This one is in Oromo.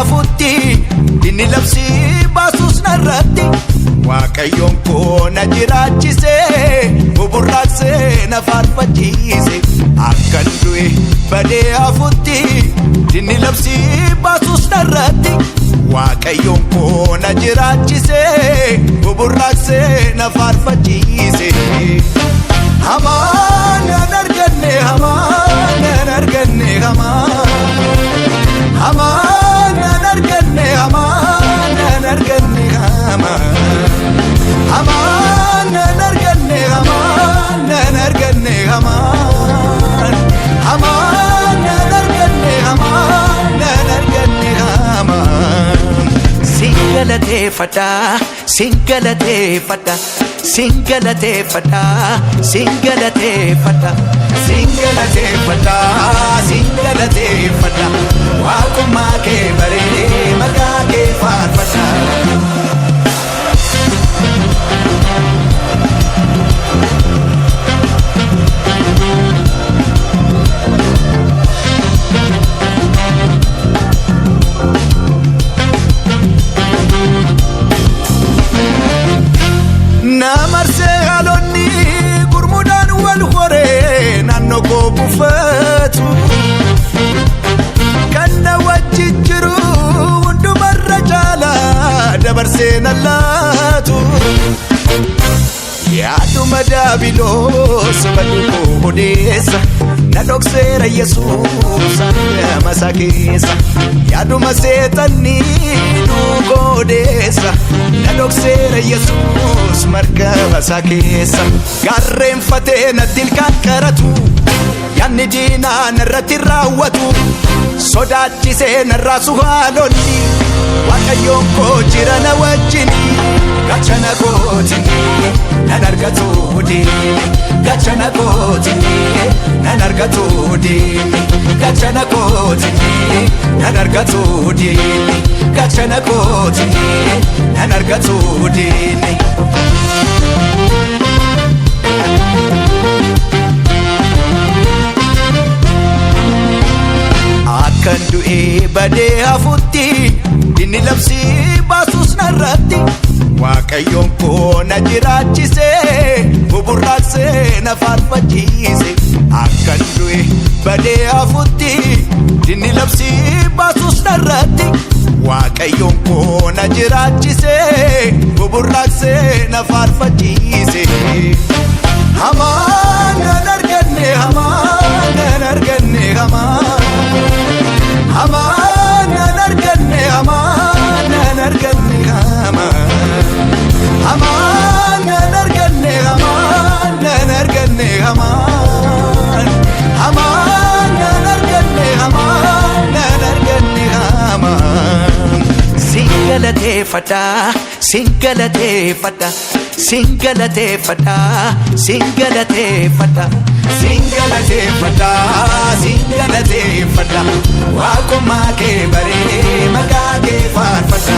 hafutti inni labsii baasus narratti Waaqayyoon koo na jiraachise buburraaqsee na faarfachiise akkan du'e badee hafutti inni labsii baasus narratti Waaqayyoon koo na jiraachise buburraaqsee na faarfachiise Hamaan nan arganne hamaan nan arganne hamaan nan arganne hamaan nan arganne hamaan nan arganne hamaan nan arganne hamaan nan arganne hamaan nan arganne hamaan Singalateeffadha singalateeffadha Singalateeffadha singalateeffadha Singalateeffadha singalateeffadha Waaqummaa kee baree maqaa kee faarfadha Namarse halonni gurmuudhaan wal horee naannoo koo buufatu kan na wajjin jiru hundumarra caala dabarsee na laatu yaaduma daabiloos baduu koo odeessa na dhokseera Yesuus nama isaa keessa yaaduma seexannii dhugoo odeessa na dhokseera Yesuus markaba isaa keessa garreenfatee natti ilkaan qaratu yaanni diinaa narratti raawwatu sodaachisee narraasu haalonni Waaqayyoon koo jira na wajjini gachana kootini nan argatu diini gachana kootini nan argatu diini gachana kootini nan argatu diini gachana kootini nan argatu diini Akkan du'e badee hafutti inni labsii baasus narratti Waaqayyoon koo na jiraachise buburraaqsee na faarfachiise akkan du'e badee hafutti inni labsii baasus narratti Waaqayyoon koo na jiraachise buburraaqsee na faarfachiise Hamaan nan arganne hamaan nan arganne hamaan nan arganne hamaan nan arganne hamaan nan arganne hamaan nan arganne hamaan nan arganne hamaan nan arganne hamaan Singalateeffadha singalateeffadha Singalateeffadha singalateeffadha Singalateeffadha singalateeffadha Waaqummaa kee baree maqaa kee faarfadha